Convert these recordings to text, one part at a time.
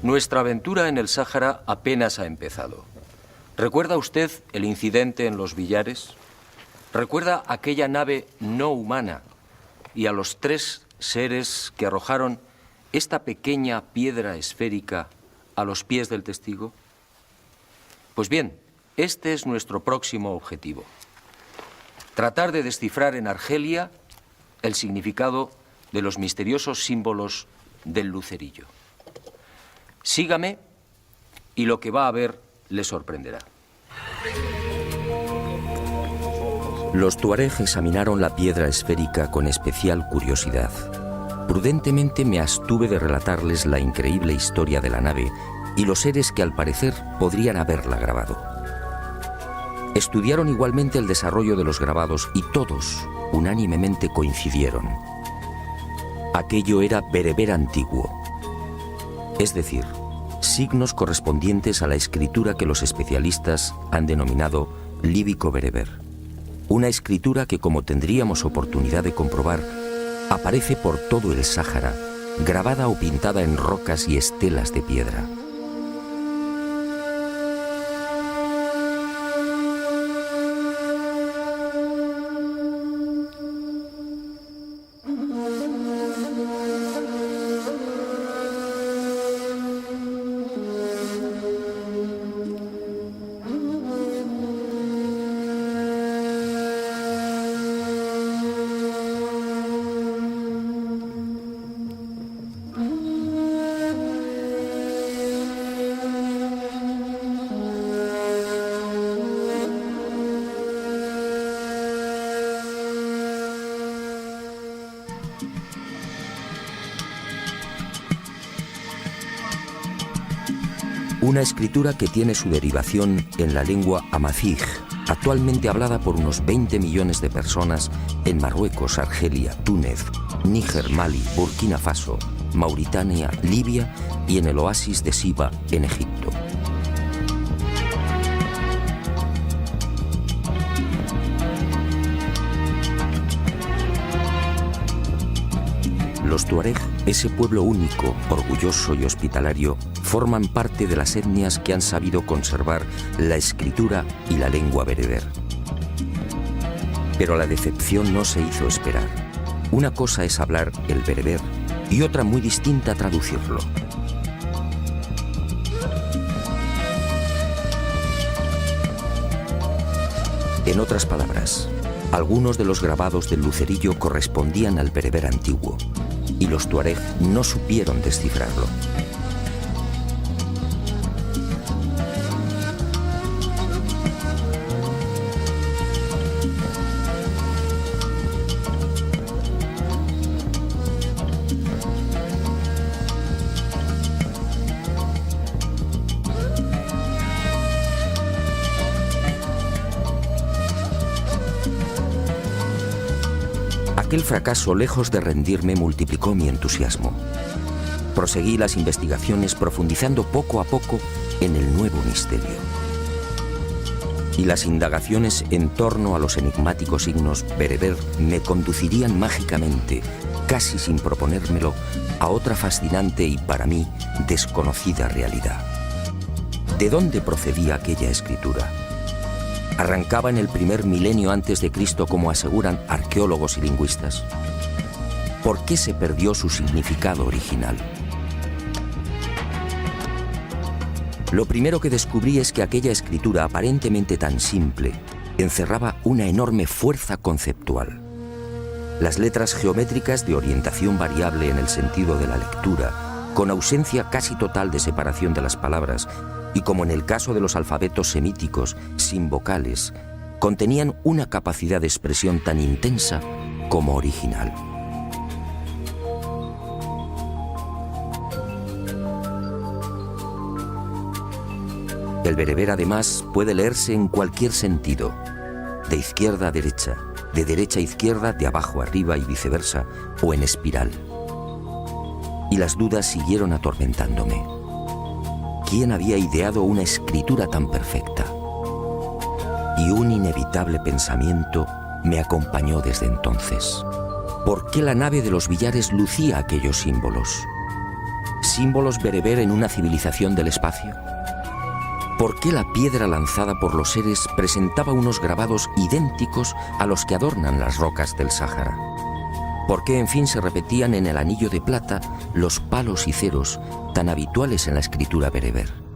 Nuestra aventura en el Sáhara apenas ha empezado. ¿Recuerda usted el incidente en los billares? ¿Recuerda aquella nave no humana y a los 3 seres que arrojaron esta pequeña piedra esférica a los pies del testigo? Pues bien, este es nuestro próximo objetivo. Tratar de descifrar en Argelia el significado de los misteriosos símbolos del lucerillo. Sígame y lo que va a ver le sorprenderá. Los tuareg examinaron la piedra esférica con especial curiosidad. Prudentemente me abstuve de relatarles la increíble historia de la nave y los seres que al parecer podrían haberla grabado. Estudiaron igualmente el desarrollo de los grabados y todos unánimemente coincidieron. Aquello era bereber antiguo, es decir, signos correspondientes a la escritura que los especialistas han denominado líbico-bereber. Una escritura que, como tendríamos oportunidad de comprobar, aparece por todo el Sáhara, grabada o pintada en rocas y estelas de piedra. Una escritura que tiene su derivación en la lengua amazigh, actualmente hablada por unos 20 millones de personas en Marruecos, Argelia, Túnez, Níger, Mali, Burkina Faso, Mauritania, Libia y en el oasis de Siba, en Egipto. Los tuareg, ese pueblo único, orgulloso y hospitalario, forman parte de las etnias que han sabido conservar la escritura y la lengua bereber. Pero la decepción no se hizo esperar. Una cosa es hablar el bereber y otra muy distinta traducirlo. En otras palabras, algunos de los grabados del lucerillo correspondían al bereber antiguo, y los tuareg no supieron descifrarlo. Aquel fracaso, lejos de rendirme, multiplicó mi entusiasmo. Proseguí las investigaciones profundizando poco a poco en el nuevo misterio. Y las indagaciones en torno a los enigmáticos signos bereber me conducirían mágicamente, casi sin proponérmelo, a otra fascinante y para mí desconocida realidad. ¿De dónde procedía aquella escritura? ¿Arrancaba en el primer milenio antes de Cristo, como aseguran arqueólogos y lingüistas? ¿Por qué se perdió su significado original? Lo primero que descubrí es que aquella escritura, aparentemente tan simple, encerraba una enorme fuerza conceptual. Las letras geométricas de orientación variable en el sentido de la lectura, con ausencia casi total de separación de las palabras, y como en el caso de los alfabetos semíticos, sin vocales, contenían una capacidad de expresión tan intensa como original. El bereber, además, puede leerse en cualquier sentido, de izquierda a derecha, de derecha a izquierda, de abajo a arriba y viceversa, o en espiral. Y las dudas siguieron atormentándome. ¿Quién había ideado una escritura tan perfecta? Y un inevitable pensamiento me acompañó desde entonces. ¿Por qué la nave de los billares lucía aquellos símbolos? ¿Símbolos bereber en una civilización del espacio? ¿Por qué la piedra lanzada por los seres presentaba unos grabados idénticos a los que adornan las rocas del Sáhara? ¿Por qué, en fin, se repetían en el anillo de plata los palos y ceros tan habituales en la escritura bereber?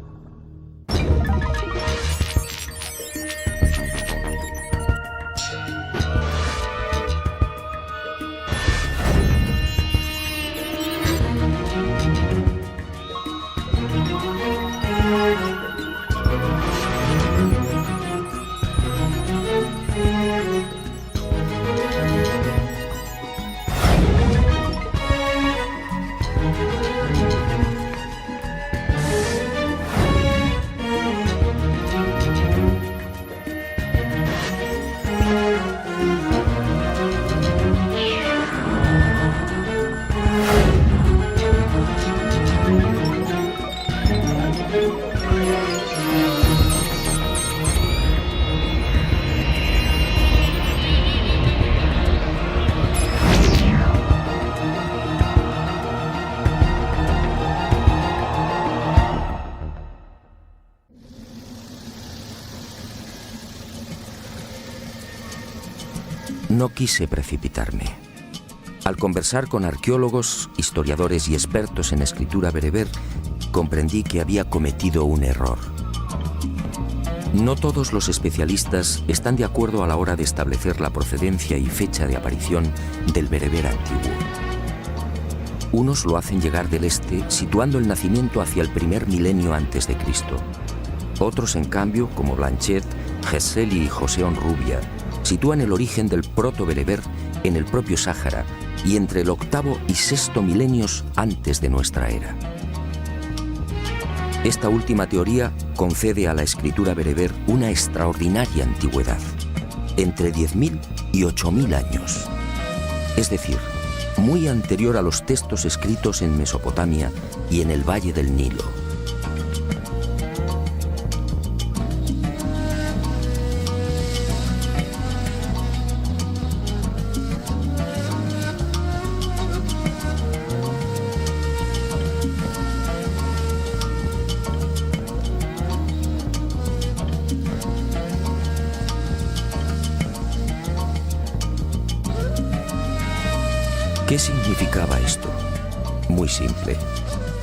No quise precipitarme. Al conversar con arqueólogos, historiadores y expertos en escritura bereber, comprendí que había cometido un error. No todos los especialistas están de acuerdo a la hora de establecer la procedencia y fecha de aparición del bereber antiguo. Unos lo hacen llegar del este, situando el nacimiento hacia el primer milenio antes de Cristo. Otros, en cambio, como Blanchet, Geseli y José Onrubia, sitúan el origen del proto-bereber en el propio Sáhara y entre el octavo y sexto milenios antes de nuestra era. Esta última teoría concede a la escritura bereber una extraordinaria antigüedad, entre 10.000 y 8.000 años. Es decir, muy anterior a los textos escritos en Mesopotamia y en el Valle del Nilo. ¿Qué significaba esto? Muy simple.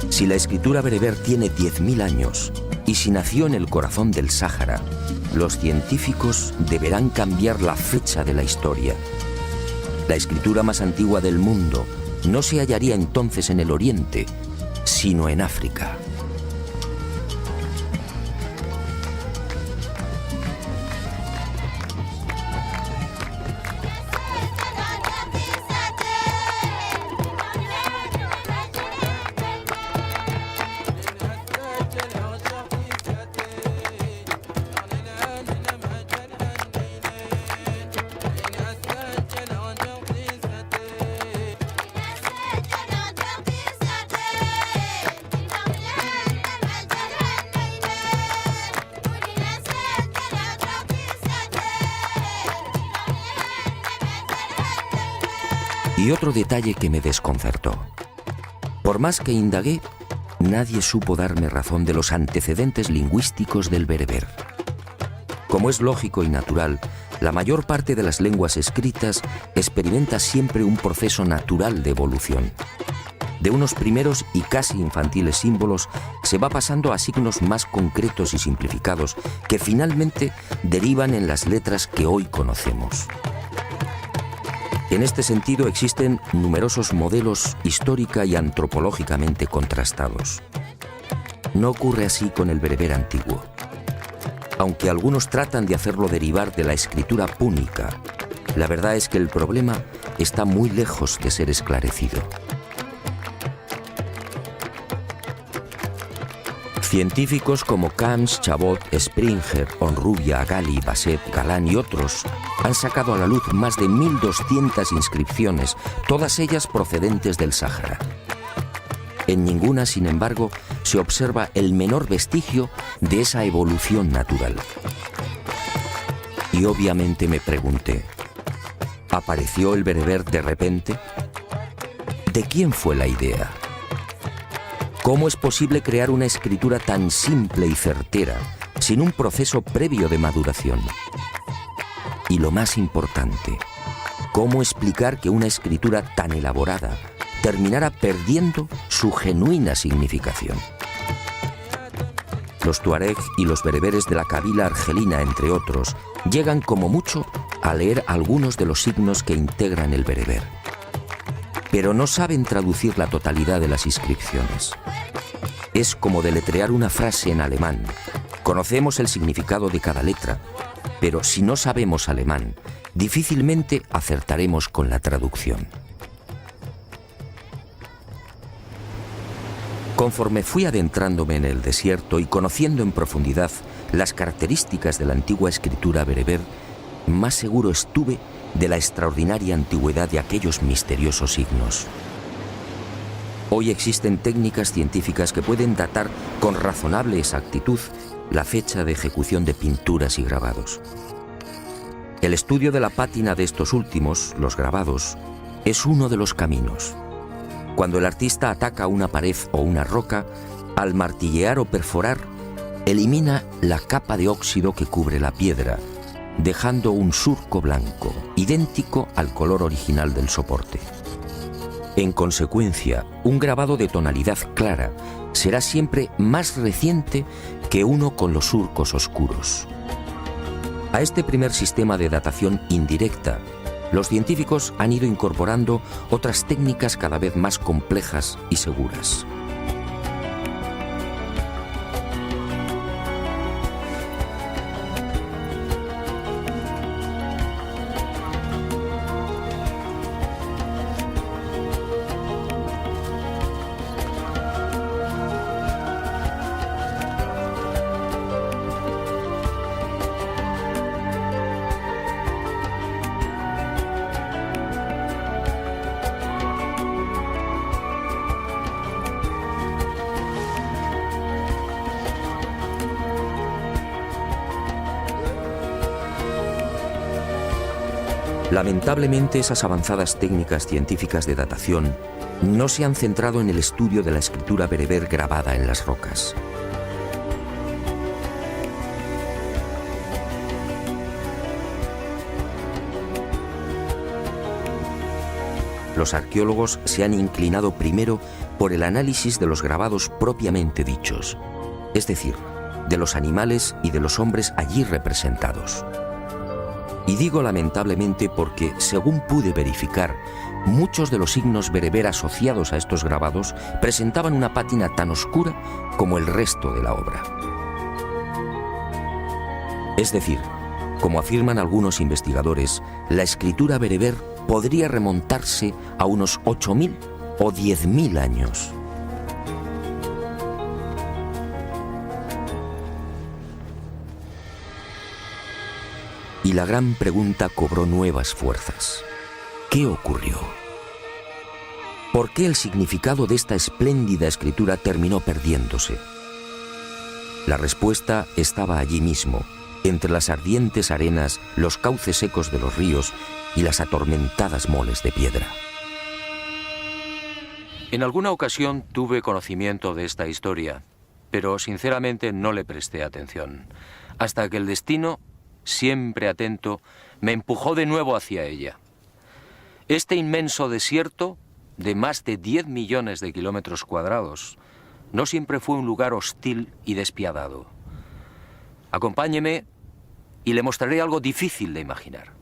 Si la escritura bereber tiene 10.000 años y si nació en el corazón del Sáhara, los científicos deberán cambiar la fecha de la historia. La escritura más antigua del mundo no se hallaría entonces en el Oriente, sino en África. Y otro detalle que me desconcertó. Por más que indagué, nadie supo darme razón de los antecedentes lingüísticos del bereber. Como es lógico y natural, la mayor parte de las lenguas escritas experimenta siempre un proceso natural de evolución. De unos primeros y casi infantiles símbolos se va pasando a signos más concretos y simplificados que finalmente derivan en las letras que hoy conocemos. En este sentido existen numerosos modelos histórica y antropológicamente contrastados. No ocurre así con el bereber antiguo. Aunque algunos tratan de hacerlo derivar de la escritura púnica, la verdad es que el problema está muy lejos de ser esclarecido. Científicos como Camps, Chabot, Springer, Onrubia, Gali, Basset, Galán y otros han sacado a la luz más de 1.200 inscripciones, todas ellas procedentes del Sáhara. En ninguna, sin embargo, se observa el menor vestigio de esa evolución natural. Y obviamente me pregunté, ¿apareció el bereber de repente? ¿De quién fue la idea? ¿Cómo es posible crear una escritura tan simple y certera sin un proceso previo de maduración? Y lo más importante, ¿cómo explicar que una escritura tan elaborada terminara perdiendo su genuina significación? Los tuareg y los bereberes de la Kabila argelina, entre otros, llegan como mucho a leer algunos de los signos que integran el bereber, pero no saben traducir la totalidad de las inscripciones. Es como deletrear una frase en alemán. Conocemos el significado de cada letra, pero si no sabemos alemán, difícilmente acertaremos con la traducción. Conforme fui adentrándome en el desierto y conociendo en profundidad las características de la antigua escritura bereber, más seguro estuve de la extraordinaria antigüedad de aquellos misteriosos signos. Hoy existen técnicas científicas que pueden datar con razonable exactitud la fecha de ejecución de pinturas y grabados. El estudio de la pátina de estos últimos, los grabados, es uno de los caminos. Cuando el artista ataca una pared o una roca, al martillear o perforar, elimina la capa de óxido que cubre la piedra, dejando un surco blanco, idéntico al color original del soporte. En consecuencia, un grabado de tonalidad clara será siempre más reciente que uno con los surcos oscuros. A este primer sistema de datación indirecta, los científicos han ido incorporando otras técnicas cada vez más complejas y seguras. Lamentablemente, esas avanzadas técnicas científicas de datación no se han centrado en el estudio de la escritura bereber grabada en las rocas. Los arqueólogos se han inclinado primero por el análisis de los grabados propiamente dichos, es decir, de los animales y de los hombres allí representados. Y digo lamentablemente porque, según pude verificar, muchos de los signos bereber asociados a estos grabados presentaban una pátina tan oscura como el resto de la obra. Es decir, como afirman algunos investigadores, la escritura bereber podría remontarse a unos 8.000 o 10.000 años. Y la gran pregunta cobró nuevas fuerzas. ¿Qué ocurrió? ¿Por qué el significado de esta espléndida escritura terminó perdiéndose? La respuesta estaba allí mismo, entre las ardientes arenas, los cauces secos de los ríos y las atormentadas moles de piedra. En alguna ocasión tuve conocimiento de esta historia, pero sinceramente no le presté atención, hasta que el destino, siempre atento, me empujó de nuevo hacia ella. Este inmenso desierto, de más de 10 millones de kilómetros cuadrados, no siempre fue un lugar hostil y despiadado. Acompáñeme y le mostraré algo difícil de imaginar.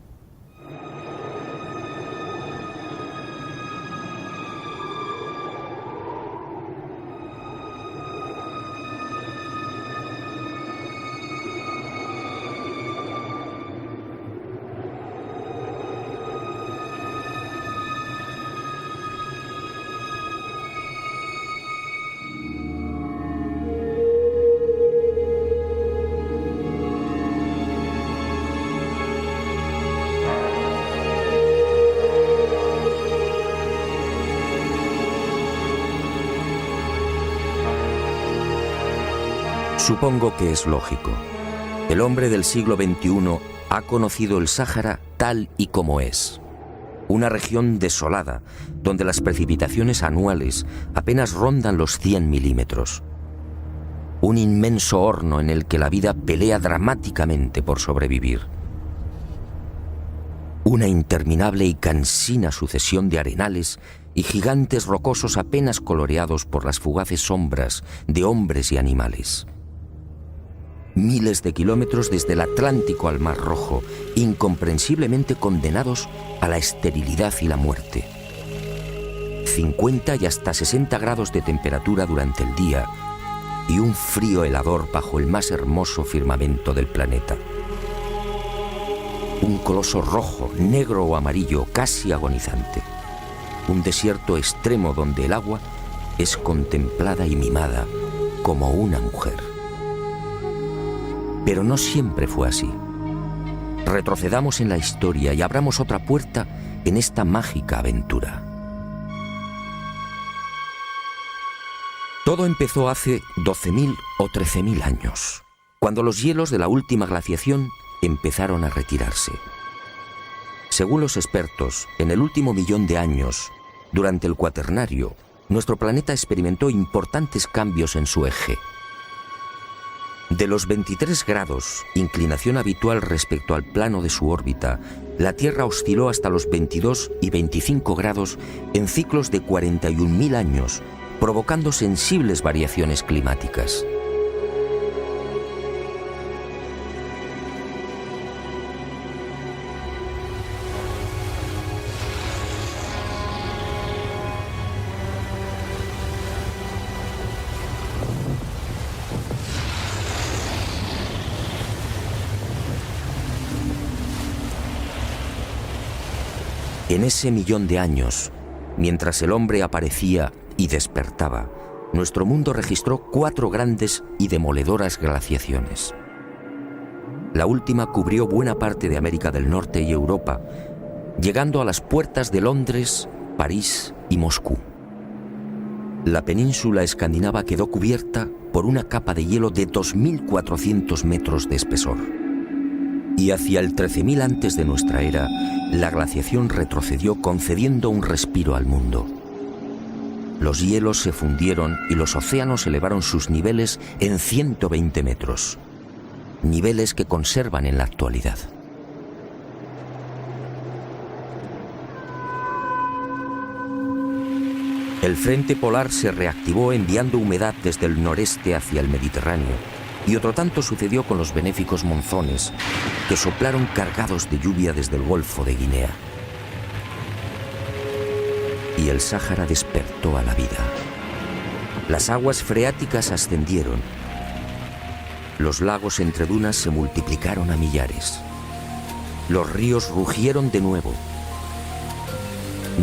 Supongo que es lógico. El hombre del siglo XXI ha conocido el Sáhara tal y como es. una región desolada, donde las precipitaciones anuales apenas rondan los 100 milímetros. Un inmenso horno en el que la vida pelea dramáticamente por sobrevivir. Una interminable y cansina sucesión de arenales y gigantes rocosos apenas coloreados por las fugaces sombras de hombres y animales. Miles de kilómetros desde el Atlántico al Mar Rojo, incomprensiblemente condenados a la esterilidad y la muerte. 50 y hasta 60 grados de temperatura durante el día y un frío helador bajo el más hermoso firmamento del planeta. Un coloso rojo, negro o amarillo, casi agonizante. Un desierto extremo donde el agua es contemplada y mimada como una mujer. Pero no siempre fue así. Retrocedamos en la historia y abramos otra puerta en esta mágica aventura. Todo empezó hace 12.000 o 13.000 años, cuando los hielos de la última glaciación empezaron a retirarse. Según los expertos, en el último millón de años, durante el Cuaternario, nuestro planeta experimentó importantes cambios en su eje. De los 23 grados, inclinación habitual respecto al plano de su órbita, la Tierra osciló hasta los 22 y 25 grados en ciclos de 41.000 años, provocando sensibles variaciones climáticas. En ese millón de años, mientras el hombre aparecía y despertaba, nuestro mundo registró 4 grandes y demoledoras glaciaciones. La última cubrió buena parte de América del Norte y Europa, llegando a las puertas de Londres, París y Moscú. La península escandinava quedó cubierta por una capa de hielo de 2.400 metros de espesor. Y hacia el 13.000 antes de nuestra era, la glaciación retrocedió concediendo un respiro al mundo. Los hielos se fundieron y los océanos elevaron sus niveles en 120 metros, niveles que conservan en la actualidad. El frente polar se reactivó enviando humedad desde el noreste hacia el Mediterráneo, y otro tanto sucedió con los benéficos monzones, que soplaron cargados de lluvia desde el Golfo de Guinea. Y el Sáhara despertó a la vida. Las aguas freáticas ascendieron. Los lagos entre dunas se multiplicaron a millares. Los ríos rugieron de nuevo.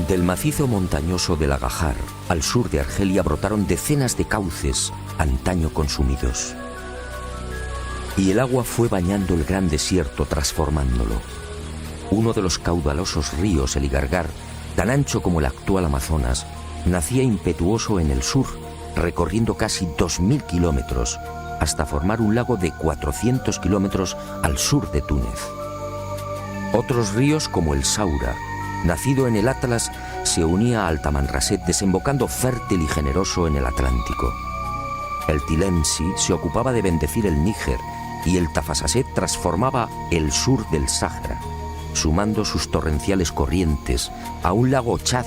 Del macizo montañoso del Agajar al sur de Argelia brotaron decenas de cauces antaño consumidos. Y el agua fue bañando el gran desierto, transformándolo. Uno de los caudalosos ríos, el Igargar, tan ancho como el actual Amazonas, nacía impetuoso en el sur, recorriendo casi 2.000 kilómetros, hasta formar un lago de 400 kilómetros al sur de Túnez. Otros ríos, como el Saura, nacido en el Atlas, se unía al Tamanrasset, desembocando fértil y generoso en el Atlántico. El Tilemsi se ocupaba de bendecir el Níger, y el Tafasaset transformaba el sur del Sáhara, sumando sus torrenciales corrientes a un lago Chad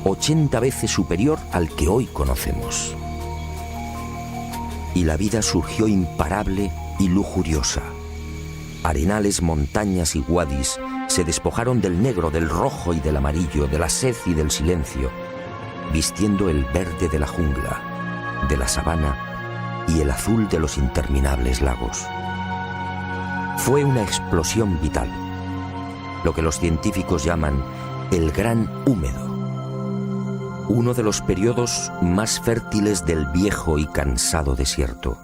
80 veces superior al que hoy conocemos. Y la vida surgió imparable y lujuriosa. Arenales, montañas y wadis se despojaron del negro, del rojo y del amarillo, de la sed y del silencio, vistiendo el verde de la jungla, de la sabana y el azul de los interminables lagos. Fue una explosión vital, lo que los científicos llaman el Gran Húmedo, uno de los periodos más fértiles del viejo y cansado desierto.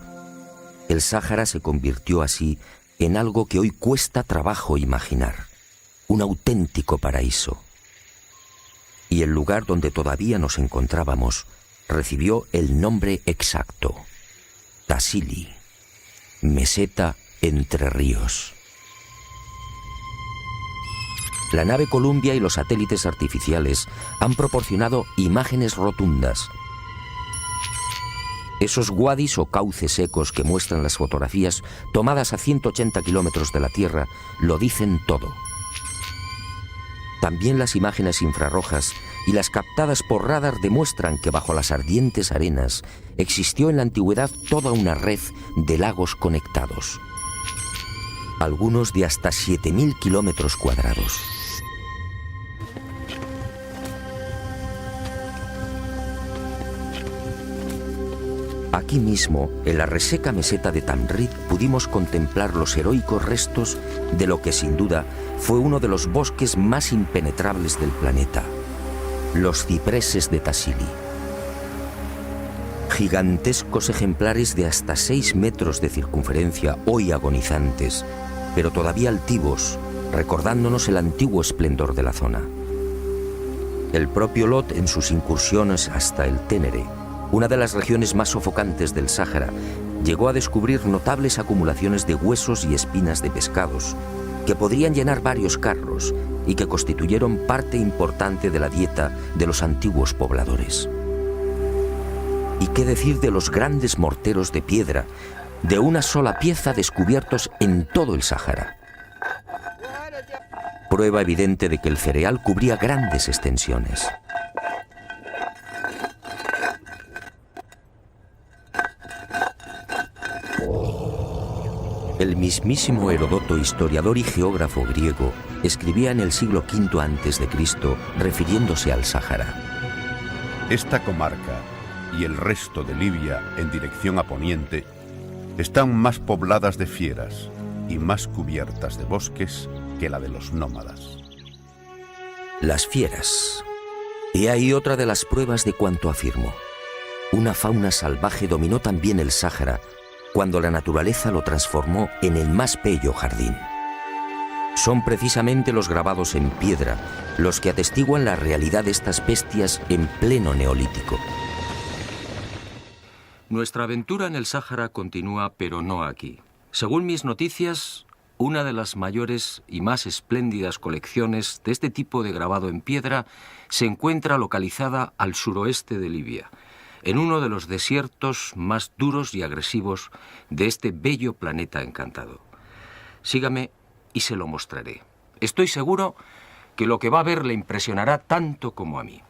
El Sáhara se convirtió así en algo que hoy cuesta trabajo imaginar, un auténtico paraíso. Y el lugar donde todavía nos encontrábamos recibió el nombre exacto: Tassili, meseta entre ríos. la nave Columbia y los satélites artificiales han proporcionado imágenes rotundas. Esos wadis o cauces secos que muestran las fotografías tomadas a 180 kilómetros de la Tierra lo dicen todo. También las imágenes infrarrojas y las captadas por radar demuestran que bajo las ardientes arenas existió en la antigüedad toda una red de lagos conectados, algunos de hasta 7.000 kilómetros cuadrados. Aquí mismo, en la reseca meseta de Tamrit, pudimos contemplar los heroicos restos de lo que sin duda fue uno de los bosques más impenetrables del planeta, los cipreses de Tassili. Gigantescos ejemplares de hasta 6 metros de circunferencia, hoy agonizantes, pero todavía altivos, recordándonos el antiguo esplendor de la zona. El propio Lot, en sus incursiones hasta el Ténere, una de las regiones más sofocantes del Sáhara, llegó a descubrir notables acumulaciones de huesos y espinas de pescados que podrían llenar varios carros y que constituyeron parte importante de la dieta de los antiguos pobladores. ¿Y qué decir de los grandes morteros de piedra de una sola pieza descubiertos en todo el Sáhara? Prueba evidente de que el cereal cubría grandes extensiones. El mismísimo Heródoto, historiador y geógrafo griego, escribía en el siglo V a.C., refiriéndose al Sáhara: Esta comarca y el resto de Libia en dirección a poniente están más pobladas de fieras y más cubiertas de bosques que la de los nómadas. Las fieras. He ahí otra de las pruebas de cuanto afirmo. Una fauna salvaje dominó también el Sáhara cuando la naturaleza lo transformó en el más bello jardín. Son precisamente los grabados en piedra los que atestiguan la realidad de estas bestias en pleno neolítico. Nuestra aventura en el Sáhara continúa, pero no aquí. Según mis noticias, una de las mayores y más espléndidas colecciones de este tipo de grabado en piedra se encuentra localizada al suroeste de Libia, en uno de los desiertos más duros y agresivos de este bello planeta encantado. Sígame y se lo mostraré. Estoy seguro que lo que va a ver le impresionará tanto como a mí.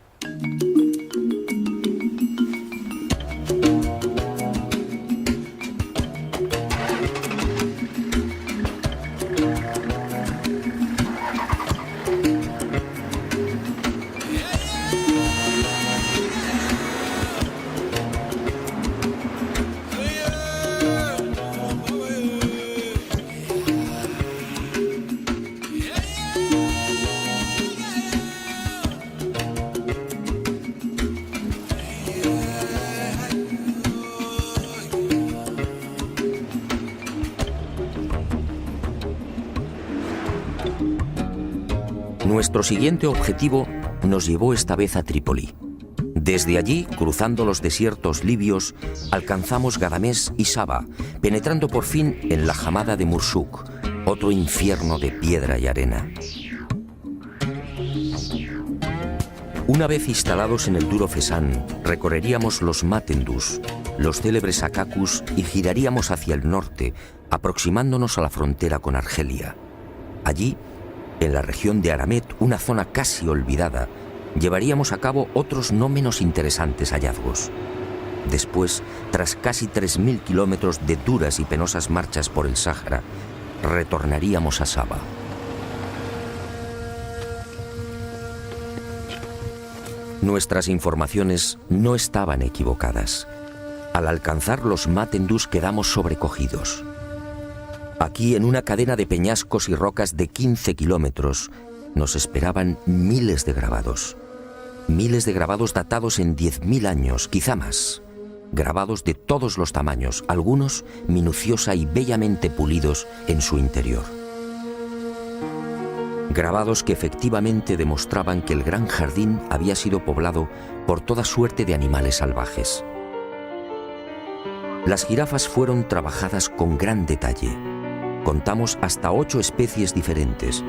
Nuestro siguiente objetivo nos llevó esta vez a Trípoli. Desde allí, cruzando los desiertos libios, alcanzamos Gadamés y Saba, penetrando por fin en la Hamada de Mursuk, otro infierno de piedra y arena. Una vez instalados en el duro Fesán, recorreríamos los Matendus, los célebres Akakus, y giraríamos hacia el norte, aproximándonos a la frontera con Argelia. Allí, en la región de Aramet, una zona casi olvidada, llevaríamos a cabo otros no menos interesantes hallazgos. Después, tras casi 3.000 kilómetros de duras y penosas marchas por el Sáhara, retornaríamos a Saba. Nuestras informaciones no estaban equivocadas. Al alcanzar los Matendus quedamos sobrecogidos. Aquí, en una cadena de peñascos y rocas de 15 kilómetros, nos esperaban miles de grabados. Miles de grabados datados en 10.000 años, quizá más. Grabados de todos los tamaños, algunos minuciosa y bellamente pulidos en su interior. Grabados que efectivamente demostraban que el gran jardín había sido poblado por toda suerte de animales salvajes. Las jirafas fueron trabajadas con gran detalle. Contamos hasta 8 especies diferentes.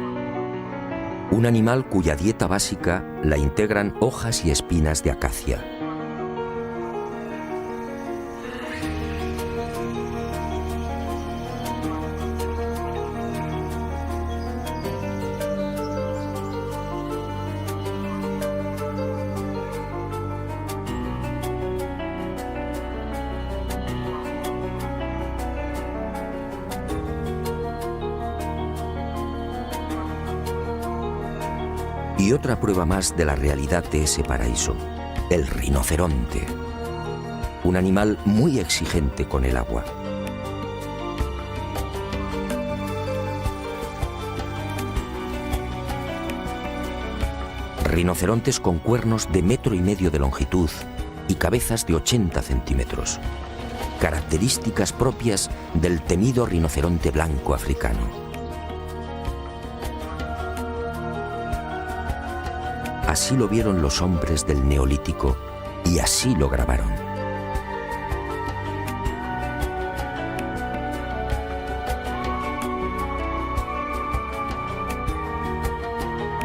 un animal cuya dieta básica la integran hojas y espinas de acacia. Y otra prueba más de la realidad de ese paraíso, el rinoceronte, un animal muy exigente con el agua. Rinocerontes con cuernos de 1,5 metros de longitud y cabezas de 80 centímetros, características propias del temido rinoceronte blanco africano. Así lo vieron los hombres del Neolítico y así lo grabaron.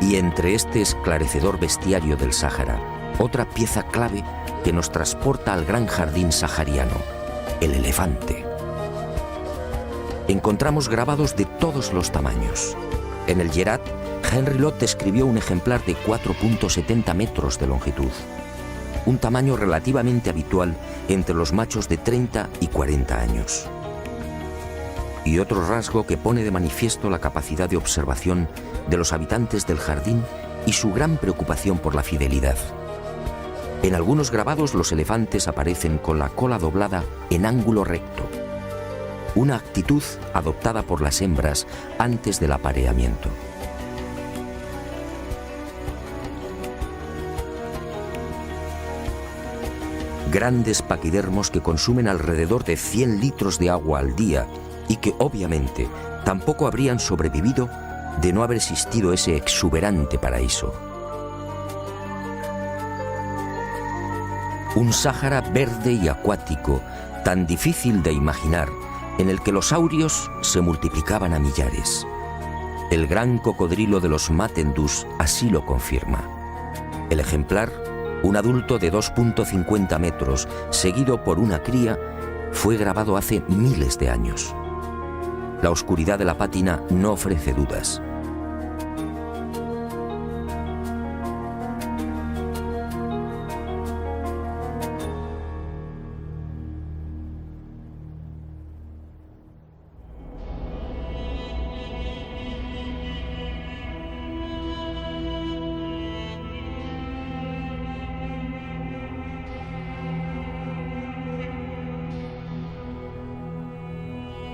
Y entre este esclarecedor bestiario del Sáhara, otra pieza clave que nos transporta al gran jardín sahariano, el elefante. Encontramos grabados de todos los tamaños. En el Yerat, Henry Lott describió un ejemplar de 4,70 metros de longitud, un tamaño relativamente habitual entre los machos de 30 y 40 años. Y otro rasgo que pone de manifiesto la capacidad de observación de los habitantes del jardín y su gran preocupación por la fidelidad. En algunos grabados los elefantes aparecen con la cola doblada en ángulo recto, una actitud adoptada por las hembras antes del apareamiento. Grandes paquidermos que consumen alrededor de 100 litros de agua al día y que obviamente tampoco habrían sobrevivido de no haber existido ese exuberante paraíso. Un Sáhara verde y acuático, tan difícil de imaginar, en el que los saurios se multiplicaban a millares. El gran cocodrilo de los Matendus así lo confirma. El ejemplar, un adulto de 2,50 metros, seguido por una cría, fue grabado hace miles de años. La oscuridad de la pátina no ofrece dudas.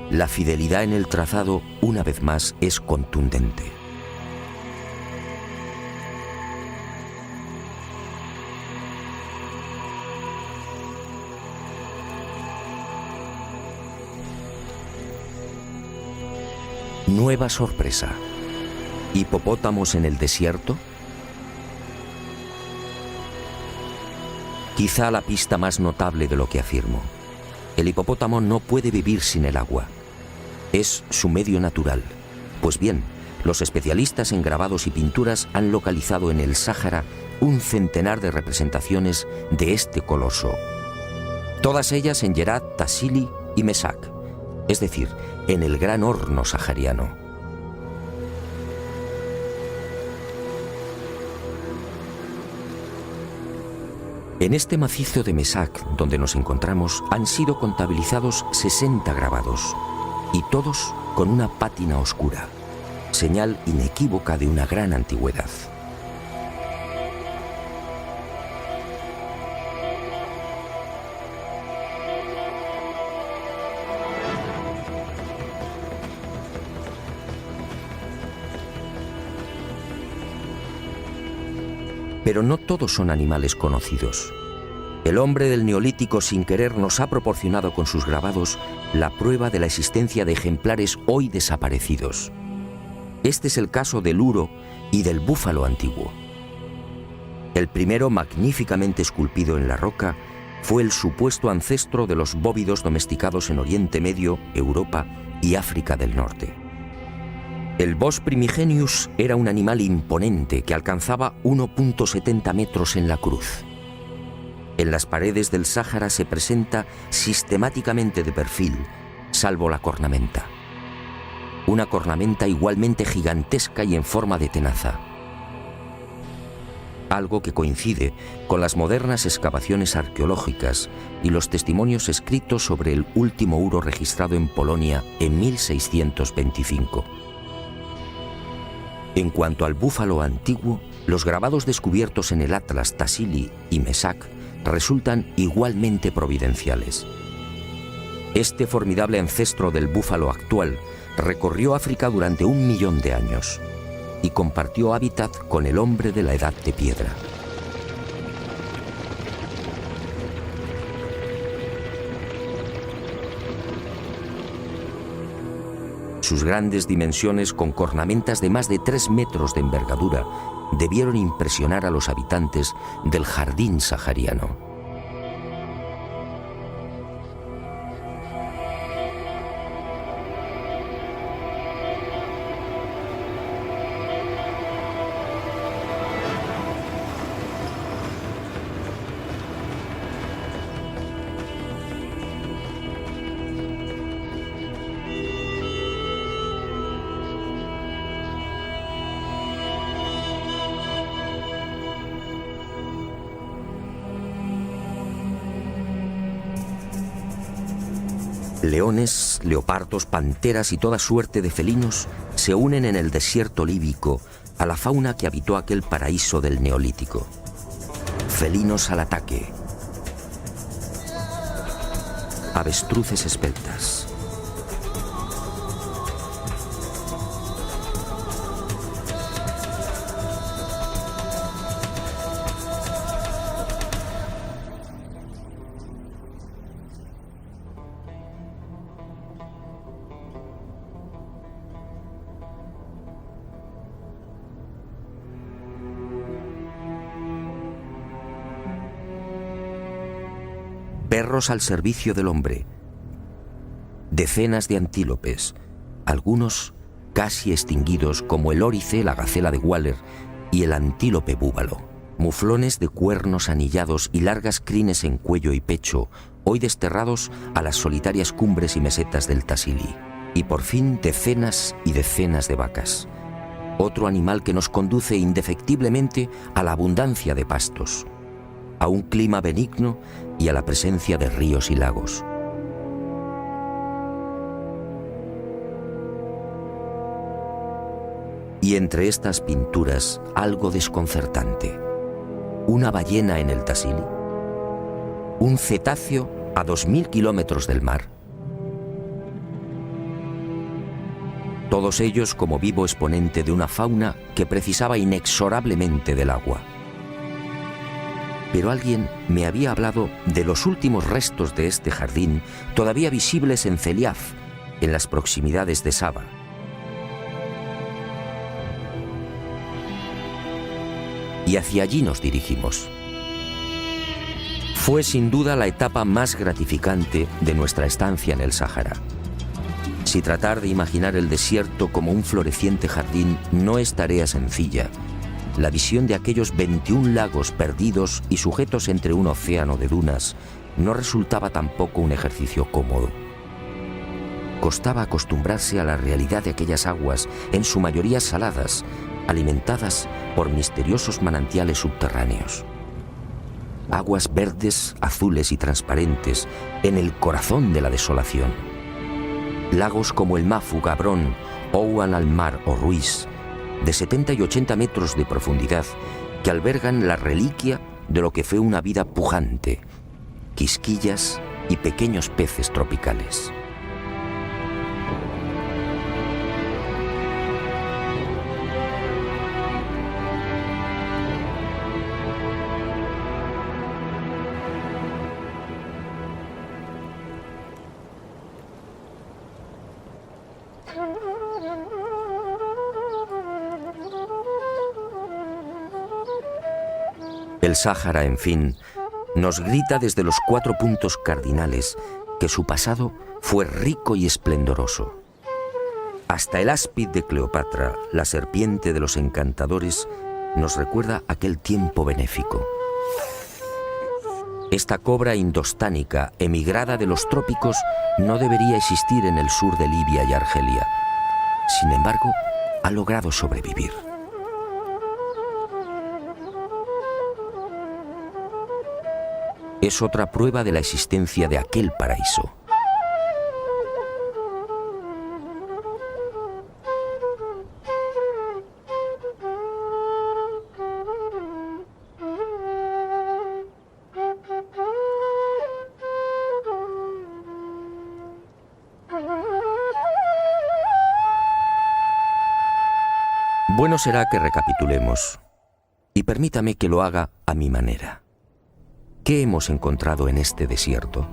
La fidelidad en el trazado, una vez más, es contundente. Nueva sorpresa. ¿Hipopótamos en el desierto? Quizá la pista más notable de lo que afirmo. El hipopótamo no puede vivir sin el agua. Es su medio natural. Pues bien, los especialistas en grabados y pinturas han localizado en el Sáhara un centenar de representaciones de este coloso. Todas ellas en Yerat, Tassili y Mesac, es decir, en el gran horno sahariano. En este macizo de Mesac, donde nos encontramos, han sido contabilizados 60 grabados, y todos con una pátina oscura, señal inequívoca de una gran antigüedad. Pero no todos son animales conocidos. El hombre del Neolítico sin querer nos ha proporcionado con sus grabados la prueba de la existencia de ejemplares hoy desaparecidos. Este es el caso del uro y del búfalo antiguo. El primero, magníficamente esculpido en la roca, fue el supuesto ancestro de los bóvidos domesticados en Oriente Medio, Europa y África del Norte. El Bos primigenius era un animal imponente que alcanzaba 1,70 metros en la cruz. En las paredes del Sáhara se presenta sistemáticamente de perfil, salvo la cornamenta. Una cornamenta igualmente gigantesca y en forma de tenaza. Algo que coincide con las modernas excavaciones arqueológicas y los testimonios escritos sobre el último uro registrado en Polonia en 1625. En cuanto al búfalo antiguo, los grabados descubiertos en el Atlas Tassili y Mesak resultan igualmente providenciales. Este formidable ancestro del búfalo actual recorrió África durante 1 millón de años y compartió hábitat con el hombre de la Edad de Piedra. Sus grandes dimensiones, con cornamentas de más de 3 metros de envergadura, debieron impresionar a los habitantes del jardín sahariano. Leones, leopardos, panteras y toda suerte de felinos se unen en el desierto líbico a la fauna que habitó aquel paraíso del Neolítico. Felinos al ataque. Avestruces esbeltas. Perros al servicio del hombre. Decenas de antílopes, algunos casi extinguidos como el órice, la gacela de Waller y el antílope búbalo. Muflones de cuernos anillados y largas crines en cuello y pecho, hoy desterrados a las solitarias cumbres y mesetas del Tassili. Y por fin decenas y decenas de vacas. Otro animal que nos conduce indefectiblemente a la abundancia de pastos, a un clima benigno y a la presencia de ríos y lagos. Y entre estas pinturas, algo desconcertante. Una ballena en el Tassili, un cetáceo a 2000 kilómetros del mar. Todos ellos como vivo exponente de una fauna que precisaba inexorablemente del agua. Pero alguien me había hablado de los últimos restos de este jardín todavía visibles en Celiaf, en las proximidades de Saba. Y hacia allí nos dirigimos. Fue sin duda la etapa más gratificante de nuestra estancia en el Sáhara. Si tratar de imaginar el desierto como un floreciente jardín no es tarea sencilla, la visión de aquellos 21 lagos perdidos y sujetos entre un océano de dunas no resultaba tampoco un ejercicio cómodo. Costaba acostumbrarse a la realidad de aquellas aguas, en su mayoría saladas, alimentadas por misteriosos manantiales subterráneos. Aguas verdes, azules y transparentes en el corazón de la desolación. Lagos como el Mafu, Gabrón, Ouan al-Mar o Ruiz, de 70 y 80 metros de profundidad, que albergan la reliquia de lo que fue una vida pujante, quisquillas y pequeños peces tropicales. El Sáhara, en fin, nos grita desde los 4 puntos cardinales que su pasado fue rico y esplendoroso. Hasta el áspid de Cleopatra, la serpiente de los encantadores, nos recuerda aquel tiempo benéfico. Esta cobra indostánica, emigrada de los trópicos, no debería existir en el sur de Libia y Argelia. Sin embargo, ha logrado sobrevivir. Es otra prueba de la existencia de aquel paraíso. Bueno será que recapitulemos, y permítame que lo haga a mi manera. ¿Qué hemos encontrado en este desierto?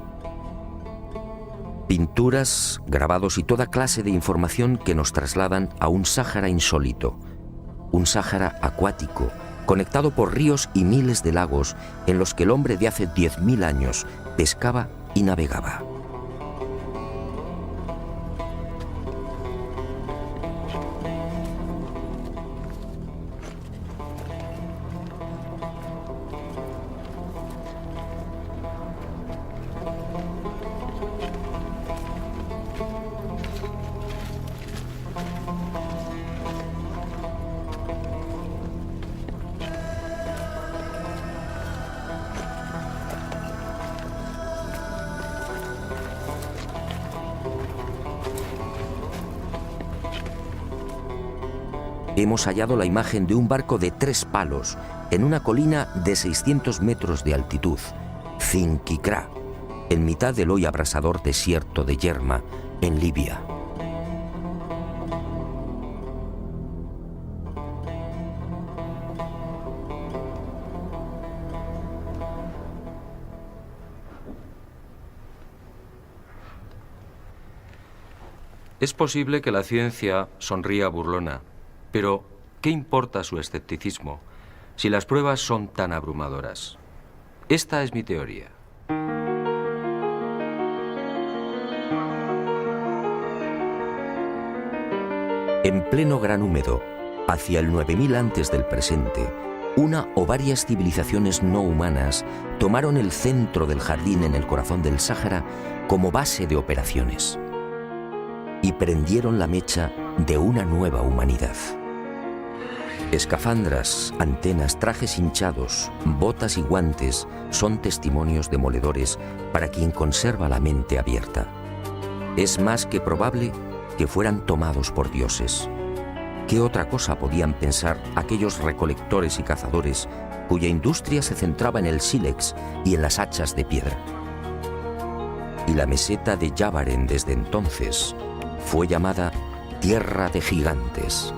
Pinturas, grabados y toda clase de información que nos trasladan a un Sáhara insólito, un Sáhara acuático, conectado por ríos y miles de lagos en los que el hombre de hace 10.000 años pescaba y navegaba. Hemos hallado la imagen de un barco de 3 palos en una colina de 600 metros de altitud, Zinkikra, en mitad del hoy abrasador desierto de Yerma, en Libia. Es posible que la ciencia sonría burlona, pero ¿qué importa su escepticismo si las pruebas son tan abrumadoras? Esta es mi teoría. En pleno gran húmedo, hacia el 9000 antes del presente, una o varias civilizaciones no humanas tomaron el centro del jardín en el corazón del Sáhara como base de operaciones y prendieron la mecha de una nueva humanidad. Escafandras, antenas, trajes hinchados, botas y guantes son testimonios demoledores para quien conserva la mente abierta. Es más que probable que fueran tomados por dioses. ¿Qué otra cosa podían pensar aquellos recolectores y cazadores cuya industria se centraba en el sílex y en las hachas de piedra? Y la meseta de Yavaren desde entonces fue llamada Tierra de Gigantes.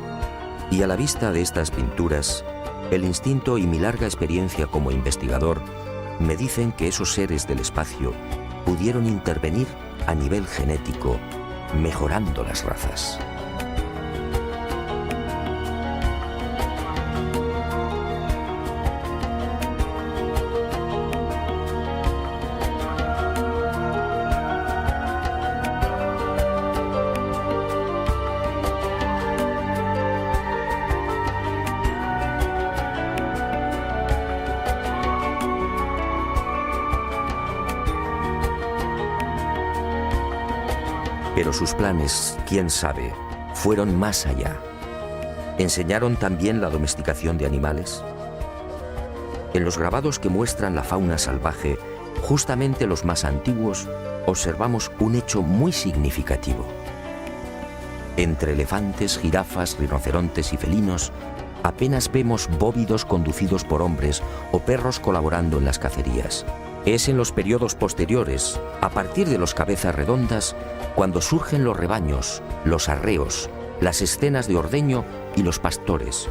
Y a la vista de estas pinturas, el instinto y mi larga experiencia como investigador me dicen que esos seres del espacio pudieron intervenir a nivel genético, mejorando las razas. Pero sus planes, quién sabe, fueron más allá. ¿Enseñaron también la domesticación de animales? En los grabados que muestran la fauna salvaje, justamente los más antiguos, observamos un hecho muy significativo. Entre elefantes, jirafas, rinocerontes y felinos, apenas vemos bóvidos conducidos por hombres o perros colaborando en las cacerías. Es en los periodos posteriores, a partir de los cabezas redondas, cuando surgen los rebaños, los arreos, las escenas de ordeño y los pastores.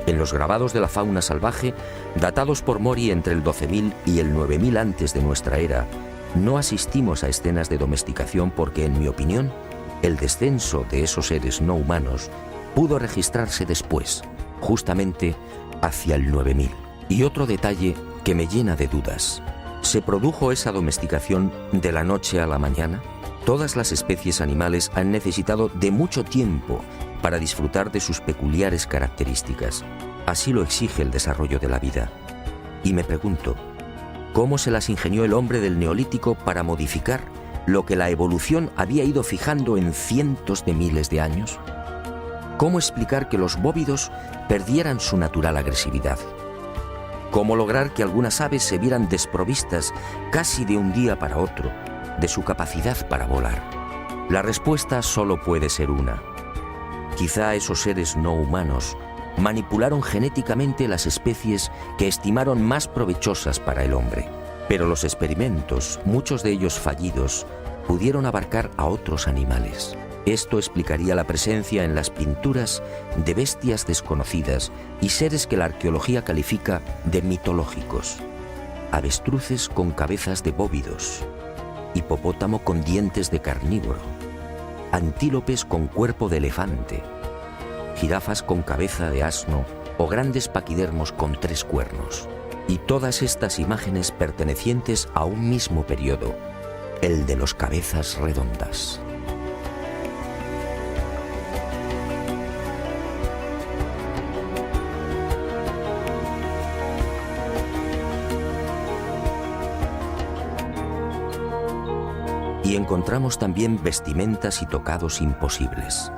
En los grabados de la fauna salvaje, datados por Mori entre el 12.000 y el 9.000 antes de nuestra era, no asistimos a escenas de domesticación porque, en mi opinión, el descenso de esos seres no humanos pudo registrarse después, justamente hacia el 9000. Y otro detalle que me llena de dudas: ¿se produjo esa domesticación de la noche a la mañana? Todas las especies animales han necesitado de mucho tiempo para disfrutar de sus peculiares características. Así lo exige el desarrollo de la vida. Y me pregunto, ¿cómo se las ingenió el hombre del Neolítico para modificar lo que la evolución había ido fijando en cientos de miles de años? ¿Cómo explicar que los bóvidos perdieran su natural agresividad? ¿Cómo lograr que algunas aves se vieran desprovistas casi de un día para otro de su capacidad para volar? La respuesta solo puede ser una. Quizá esos seres no humanos manipularon genéticamente las especies que estimaron más provechosas para el hombre. Pero los experimentos, muchos de ellos fallidos, pudieron abarcar a otros animales. Esto explicaría la presencia en las pinturas de bestias desconocidas y seres que la arqueología califica de mitológicos. Avestruces con cabezas de bóvidos, hipopótamo con dientes de carnívoro, antílopes con cuerpo de elefante, jirafas con cabeza de asno o grandes paquidermos con 3 cuernos. Y todas estas imágenes pertenecientes a un mismo periodo, el de los cabezas redondas. Y encontramos también vestimentas y tocados imposibles.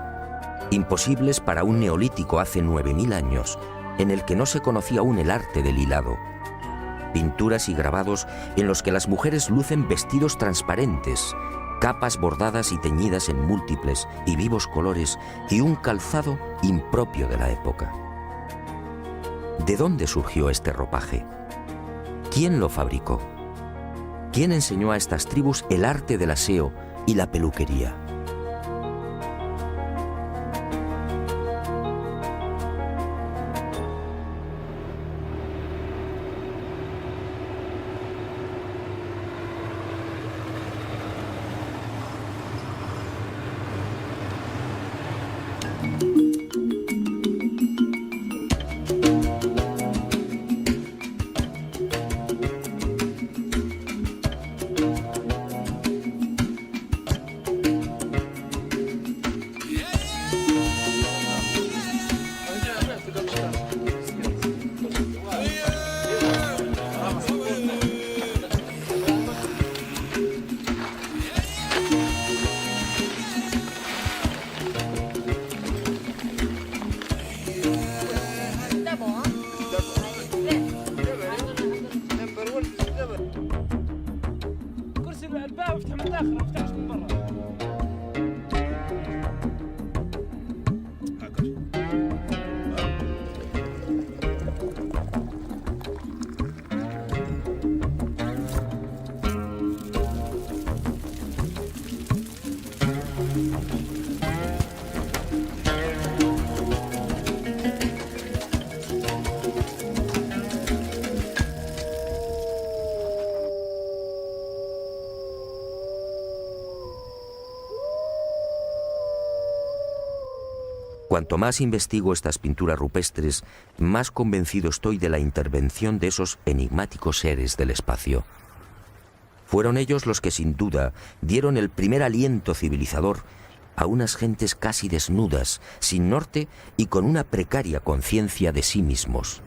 Imposibles para un neolítico hace 9000 años, en el que no se conocía aún el arte del hilado. Pinturas y grabados en los que las mujeres lucen vestidos transparentes, capas bordadas y teñidas en múltiples y vivos colores y un calzado impropio de la época. ¿De dónde surgió este ropaje? ¿Quién lo fabricó? ¿Quién enseñó a estas tribus el arte del aseo y la peluquería? Cuanto más investigo estas pinturas rupestres, más convencido estoy de la intervención de esos enigmáticos seres del espacio. Fueron ellos los que sin duda dieron el primer aliento civilizador a unas gentes casi desnudas, sin norte y con una precaria conciencia de sí mismos.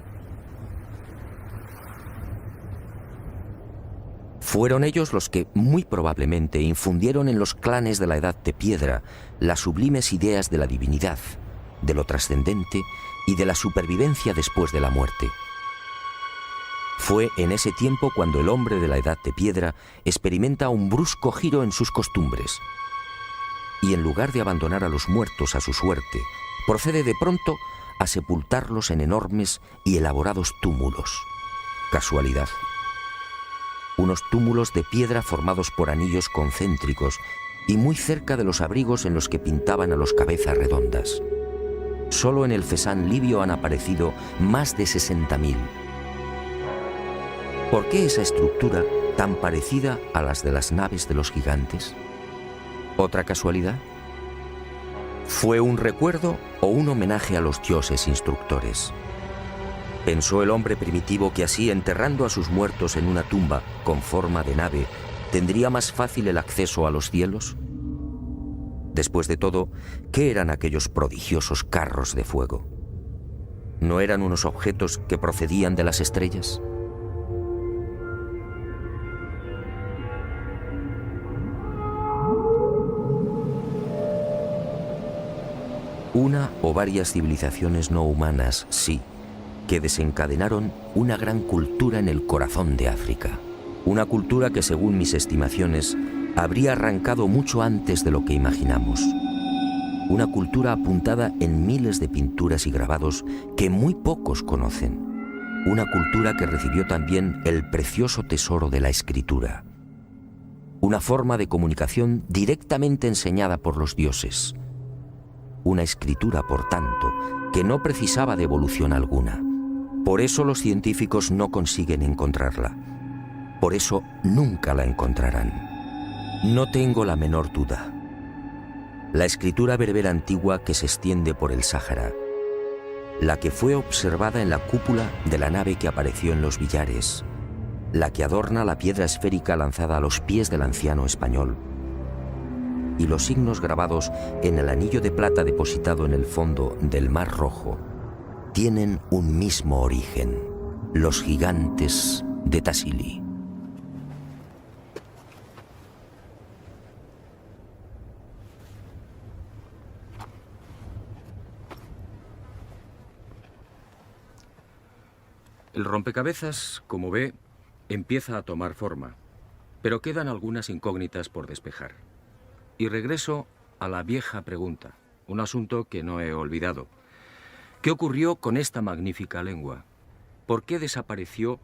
Fueron ellos los que, muy probablemente, infundieron en los clanes de la Edad de Piedra las sublimes ideas de la divinidad, de lo trascendente y de la supervivencia después de la muerte. Fue en ese tiempo cuando el hombre de la Edad de Piedra experimenta un brusco giro en sus costumbres y en lugar de abandonar a los muertos a su suerte, procede de pronto a sepultarlos en enormes y elaborados túmulos. ¿Casualidad? Unos túmulos de piedra formados por anillos concéntricos y muy cerca de los abrigos en los que pintaban a los cabezas redondas. Solo en el Cesán libio han aparecido más de 60.000. ¿Por qué esa estructura tan parecida a las de las naves de los gigantes? ¿Otra casualidad? ¿Fue un recuerdo o un homenaje a los dioses instructores? ¿Pensó el hombre primitivo que así, enterrando a sus muertos en una tumba con forma de nave, tendría más fácil el acceso a los cielos? Después de todo, ¿qué eran aquellos prodigiosos carros de fuego? ¿No eran unos objetos que procedían de las estrellas? Una o varias civilizaciones no humanas, sí, que desencadenaron una gran cultura en el corazón de África. Una cultura que, según mis estimaciones, habría arrancado mucho antes de lo que imaginamos. Una cultura apuntada en miles de pinturas y grabados que muy pocos conocen. Una cultura que recibió también el precioso tesoro de la escritura. Una forma de comunicación directamente enseñada por los dioses. Una escritura, por tanto, que no precisaba de evolución alguna. Por eso los científicos no consiguen encontrarla. Por eso nunca la encontrarán. No tengo la menor duda. La escritura berbera antigua que se extiende por el Sáhara, la que fue observada en la cúpula de la nave que apareció en los billares, la que adorna la piedra esférica lanzada a los pies del anciano español, y los signos grabados en el anillo de plata depositado en el fondo del Mar Rojo, tienen un mismo origen: los gigantes de Tassili. El rompecabezas, como ve, empieza a tomar forma, pero quedan algunas incógnitas por despejar. Y regreso a la vieja pregunta, un asunto que no he olvidado. ¿Qué ocurrió con esta magnífica lengua? ¿Por qué desapareció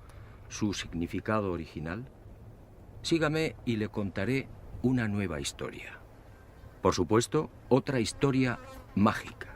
su significado original? Sígame y le contaré una nueva historia. Por supuesto, otra historia mágica.